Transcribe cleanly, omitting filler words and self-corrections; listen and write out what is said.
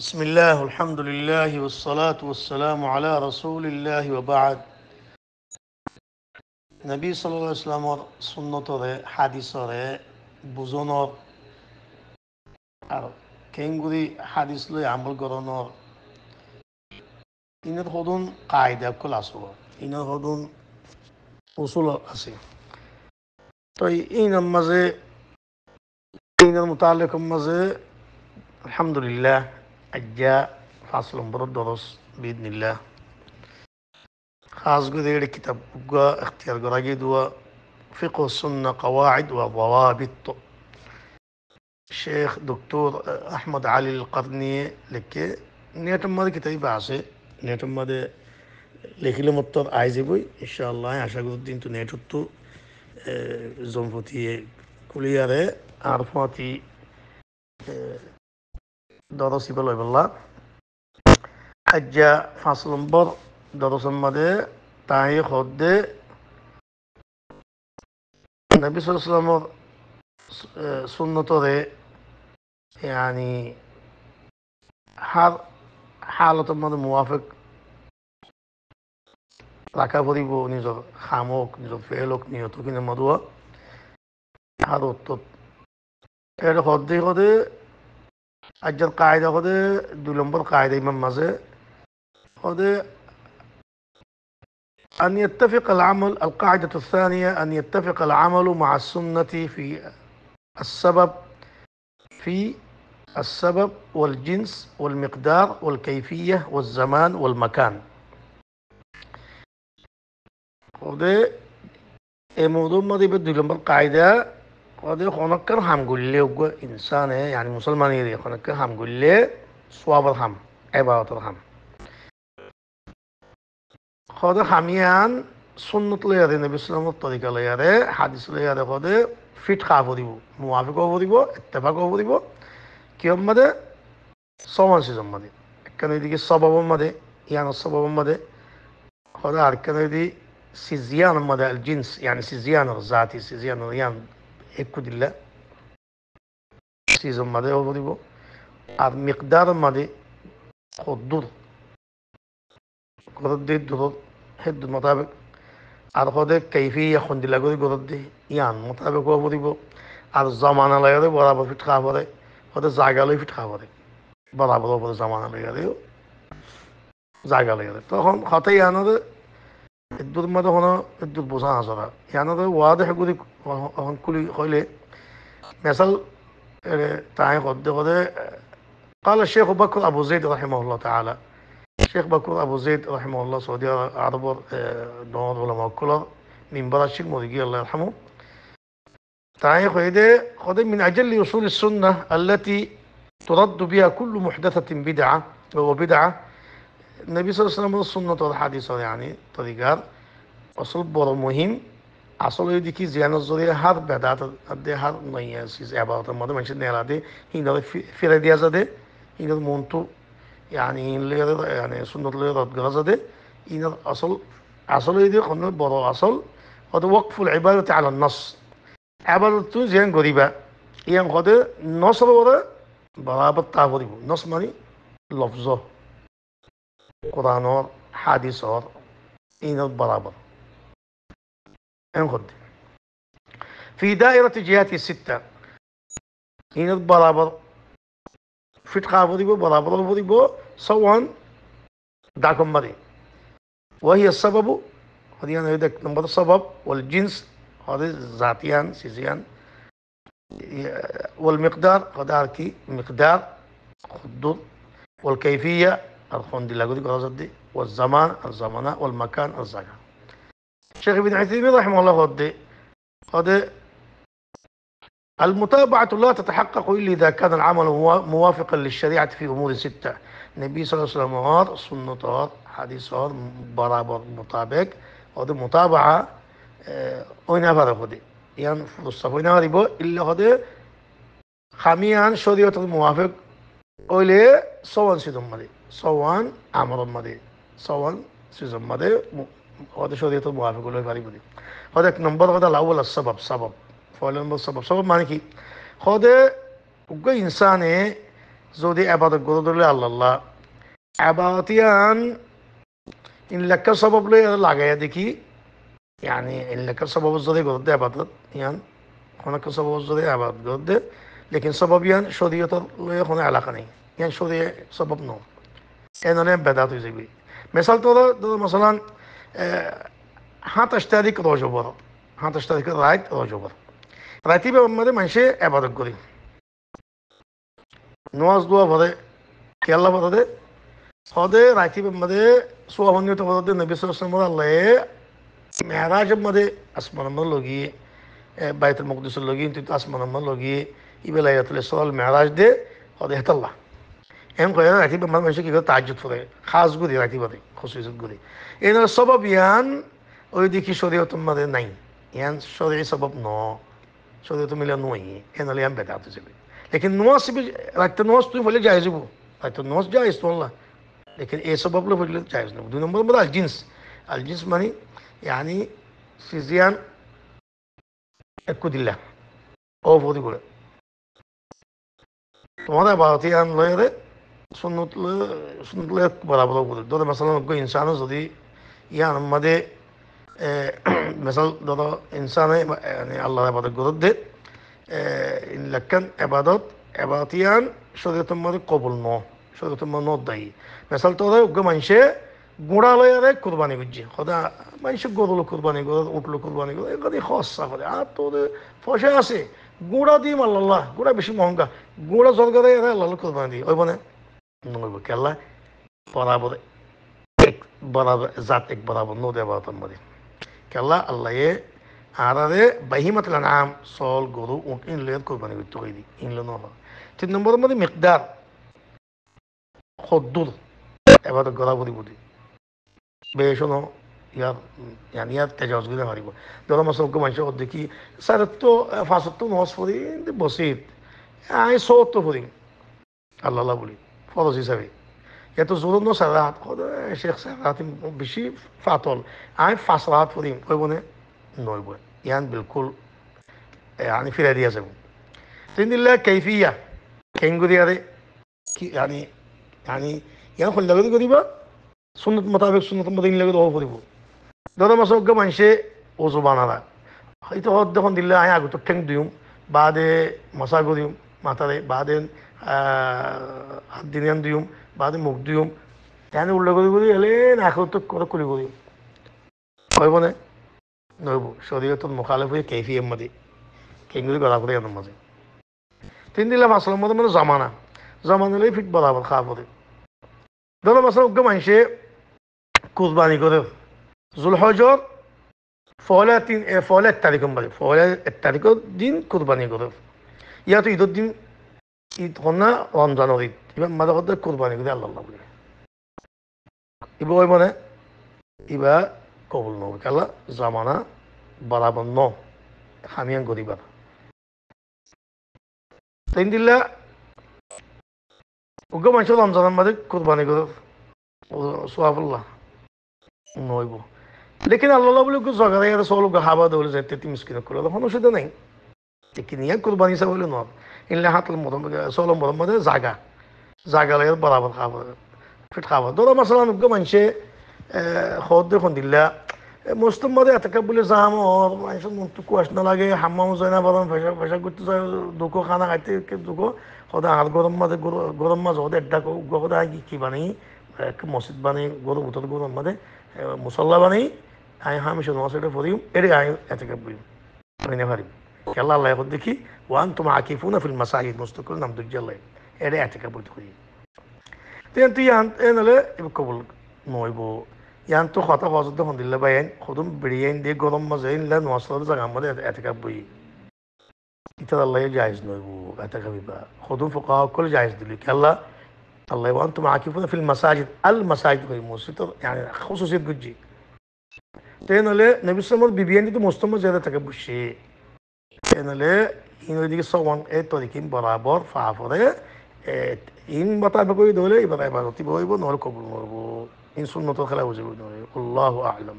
بسم الله والحمد لله والصلاة والسلام على رسول الله وبعد নবী সাল্লাল্লাহু আলাইহি ওয়াসাল্লামর সুন্নতরে হাদিসরে বুঝনর আর কেঙ্গুরি হাদিস লই আমল করণর ইনের হদুন কায়দা কল আসব ইনের হদুন উসুল আছে তো ইনের মাঝে ইনের মুতাল্লিক মাঝে আলহামদুলিল্লাহ আজ্জা ফাসল নম্বর দরস বিইذنillah خاص قدير كتاب اختيار قراجيد وفقه السنة قواعد وضوابط شيخ دكتور أحمد علي القرني لك نيتم ماذا كتابي بعسي نيتم ماذا لكي لمطر عايزي بوي إن شاء الله عشان قد دين تو نيتو زنفتي كلية عرفاتي درسي بالله بالله أجا فاصل بر درس ماذا তাই হদ্দে নবী সাল্লাল্লাহু আলাইহি ওয়াসাল্লামের সুন্নতরে يعني হার হালতের মধ্যে মুওয়াফিক রাখা পড়িব নিজের খামক নিজের ফেলক নিয়ত কিনে মধুয়া হার উত্তর এর হদ্দে হদে আজ্জার কায়দা হদে 2 নম্বর কায়দা ইমাম মাঝে হদে أن يتفق العمل القاعدة الثانية أن يتفق العمل مع السنة في السبب والجنس والمقدار والكيفية والزمان والمكان. وده الموضوع ما دي بدو لما القاعدة وده خنكر هم قول له إنسان يعني مسلمان يدي خنكر هم قول له صواب هم عبادة هم خدا همیان سنت لیاره نبی اسلام طریقه لیاره حدیث لیاره خدا فیت خافو دیبو موافق خافو دیبو اتفاق خافو دیبو کیام مده سوان سیزم مده کنه دیگه سبب مده یعنی سبب مده خدا هر کنه دی سیزیان مده الجنس يعني سیزیان ذاتی سیزیان یعنی اکو دیله سیزم مده خافو دیبو আর مقدار مده خود دور قرد دي دور حد مطابق আর হদে কাইফিয়া খন্দিলা করে গরদ দি ইয়ান মোতাবেক হব দিব আর জমানা লাগে বরাবর ফিট খাওয়া পরে হদে জায়গা লই ফিট খাওয়া পরে বরাবর হবো জমানা লাগে জায়গা লাগে তখন হতে ইয়ানরে ইদ্দুর মধ্যে হনো ইদ্দুর বোঝা আসরা ইয়ানরে ওয়াদে গুলি হন কুলি হইলে মেসাল তাই হদে হদে قال الشيخ بكر أبو زيد رحمه الله تعالى الشيخ بكر أبو زيد رحمه الله سعودي عرب دون علماء كلر من برا الشيخ مريقي الله يرحمه تعالى خذ من أجل أصول السنة التي ترد بها كل محدثة بدعة وبدعة النبي صلى الله عليه وسلم السنة والحديث يعني طريقات أصل بر مهم أصل يدي كي زيان الزورية هر بدعة ده هر نية سيز عبارة ما ده منشد نيلا ده هنا في رديا زده هنا مونتو يعني يعني سنة اللي رد جرزة ده إن أصل يدي خلنا برا أصل هذا وقف العبادة على النص عبادة زين قريبة يعني هذا نص ولا برابر تعبير نص ماني لفظه قرآن اور حديث اور إن برابر إن خد في دائرة جهات الستة إن برابر فيت خافضيبو برابر خافضيبو سواء داكم مري وهي السبب هذه أنا يدك نمبر السبب والجنس هذا ذاتيان سيزيان والمقدار هذا كي مقدار خدود والكيفية الخندي لاقودي قرازدي والزمان الزمانة والمكان الزمان الشيخ ابن عثيمين رحمه الله هذا المتابعة لا تتحقق إلا إذا كان العمل موافقا للشريعة في أمور ستة النبي صلى الله عليه وسلم سنة حديث برابر مطابق هذا متابعة وين فرق هذا يعني فرصة وين هذا إلا هذا خميان شريعة الموافق أولي سوان سيدم مدي سوان أمر مدي سوان سيدم مدي هذا شريعة الموافق أولي فرق مدي هذا نمبر هذا الأول السبب سبب فعلا السبب سبب معنى كي هذا وقع إنسان যদি আবাদত গড়ে ধরলে আল্লাহ আবাদতিয়ান ইন লেখা সবব লই লাগাইয়া দেখি يعني إن لك سبب الزدي قد عبادت يعني هناك سبب الزدي عبادت قد لكن سبب يعني شريعة لا يكون علاقة نہیں يعني شريعة سبب نو إنه نعم بدأت يجيبي مثال ترى مثلا هات اشتريك روجبر هات اشتريك رايت روجبر رايتي بمدة منشي عبادت قري نواز دوا بده كيلا بده هذا رايتي بمدة سوا هنيو تبده النبي صلى الله عليه وسلم الله মেরাজमध्ये আসমানাম্মা লগি বাইতুল মুকদ্দিসের লগি কিন্তু আসমানাম্মা লগি ইবেলায়াতুল ইসরাল মেরাজ দে হদে হেতাল্লাহ এম কয় রাখি মানুষ কি করে তাহাজ্জুদ পড়ে খাস গুদি রাখি বাদে খুশুসিয়ত গুদি এই সবব ইয়ান ওই দেখি শরীয়ত মধ্যে নাই ইয়ান শরীয় সবব ন শরীয়ত মিলে নয় এন হলে ইয়ান বেদাত যাবে লেকিন নোয়াস রাখতে নোয়াস তুই বলে জায়েজ হবো রাখতে নোয়াস জায়েজ তো আল্লাহ লেকিন এই সবব লো বলে জায়েজ না দুই নম্বর মধ্যে আল জিন্স মানে يعني فيزيان الكوديلا او فودي كولا তোমাদের ভারতীয়ান লয়ে সুন্নত বরাবর করে ধরো مثلا انسان যদি ইয়ান মধ্যে مثلا ধরো ইনসানে يعني আল্লাহর ইবাদত করতে لكن عبادتيان শরীয়তের মধ্যে কবুল ন শরীয়তের মধ্যে ন দায়ী مثلا তোরা মানুষে গুঁড়া লয়ারে কুরবানি করছে সদা মানুষ গরুলো কুরবানি করে উঠলো কুরবানি করে এগুলো খসা করে আর তোর পয়সা আছে গুঁড়া দিই আল্লাহ গুঁড়া বেশি মহঙ্গা গুঁড়া সরকারে আল্লাহ কুরবানি দিই ওই মানে নইব কেলা বরাবর এক বরাবর জাত এক বরাবর নো দেওয়া তোমাদের কেলা আল্লাহ আরে বাহিমাতলা নাম সল গরু উঠ ইনলে কুরবানি করতে হয়ে দিই ইনলে ন তিন নম্বরের মধ্যে মিকদার হদ্দুর এবার গড়া বলি বুঝি বেশনো ইয়ার يعني ইয়ার تجاوز করে মারিব ধরো মাসলকে মানুষ দেখি স্যার তো ফাঁসত্ব নজ পড়ি বসিত আমি সত্য পড়ি আল্লাহ বলি ফরজ হিসাবে এত জোর ন সারাত শেখ সারাত বেশি ফাতল আমি ফাঁস রাত পড়ি কইব না নইব ইয়ান বিলকুল يعني ফিরে দিয়ে যাব তিন দিল্লা কৈফিয়া কেঙ্গুরি আরে কি يعني ইয়ান খোলা করিবা সুন্নত মোতাবেক সুন্নত মদিন লাগে দোয়া করিব ধরো মাসজ্ঞ মানুষে ওজু বানালা হয়তো হদ দেখুন দিলে আয় আগত ঠেং দিম বাদে মশা করিম মাথারে বাদে হাত দিনিয়ান দিম বাদে মুখ দিম এনে উল্লেখ করি এলে নাকত করে করি করিম কইব না নইব শরীয়তর মুখালেফ হয়ে কেফিএম মাদি কেঙ্গুলি গলা করে এর মাঝে তিন দিলে মাসলার মধ্যে মানে জমানা হলে ফিট বরাবর খাওয়া পড়ে ধরো মাসজ্ঞ মানুষে কুরবানি করে জুলহজর ফলে 1 তারিখ মানে ফলে 1 তারিখের দিন কুরবানি করে ইয়াতো ঈদের দিন ঈদ হন না রমজানের ঈদ এবার মাঝে মধ্যে কুরবানি করে আল্লাহ বলে এবার ওই মানে এবার কবুল নব কেলা জামানা বরাবর ন হামিয়ান গরিবার তিন দিল্লা উগ্র মানুষ রমজানের মাঝে কুরবানি করে সোহাবুল্লাহ নইব লেকিন আল্লাহ বলে জগারে সব লোক হাবা দৌড়ে যেতে তিন মিসকিন করে কোনো অসুবিধা নেই লেকিন ইয়া কুরবানি হিসাবে বলে নয় ইনলে হাতল মরম সলম মরম মধ্যে জাগা লাগে বরাবর খাওয়া ফিট খাওয়া ধরো মাসালাম উগ্র মানুষে হদ দেখুন দিল্লা মুসলিম মধ্যে এত বলে যাম মানুষের মনটু কুয়াশ না লাগে হাম্মাম যায় না বরং ফেসা করতে যায় দুঃখ খানা খাইতে দুঃখ সদায় আর গরম মাঝে হতে একটা সদায় কি বানাই মসজিদ বানাই গরু উত্তর গরম মাঝে মুসল্লা বানাই আই হামিশে নমাজটা পড়িম এরে আই এত বলিম আমি পারিম খেলা আল্লাহ এখন দেখি ওয়ান তোমার আকিফুনা ফিল মাসাহিদ মুস্তকুল নাম দুজ্জাল্লাহ এরে এত বলতে করি তুই এনলে কবুল নইব ইয়ান তো কথা হজর দেখুন দিল্লা বাইন সদুম বেরিয়াইন দিয়ে গরম মাঝে ইনলা নমাজের জায়গা মধ্যে এত বই ইতার আল্লাহ জায়েজ নইব এত খাবিবা সদুম ফোকা সকল জায়েজ দিলি খেলা আল্লাহ ওয়ান তোমার আকিফুনা ফিল মাসাজিদ আল মাসাজিদ কই মসজিদ يعني خصوصية গুজি তেনলে নবী সাল্লাল্লাহু বিবিয়ান কিন্তু মুস্তমা জায়গা থেকে বসে তেনলে ইনদিকে সওয়ান এই তরিকিন বরাবর ফাফরে ইন মোতাবেক কই দলে ইবাদত ইবাদতি বইব নর কবুল করব ইন সুন্নত খেলা বুঝিব নয় আল্লাহু আ'লাম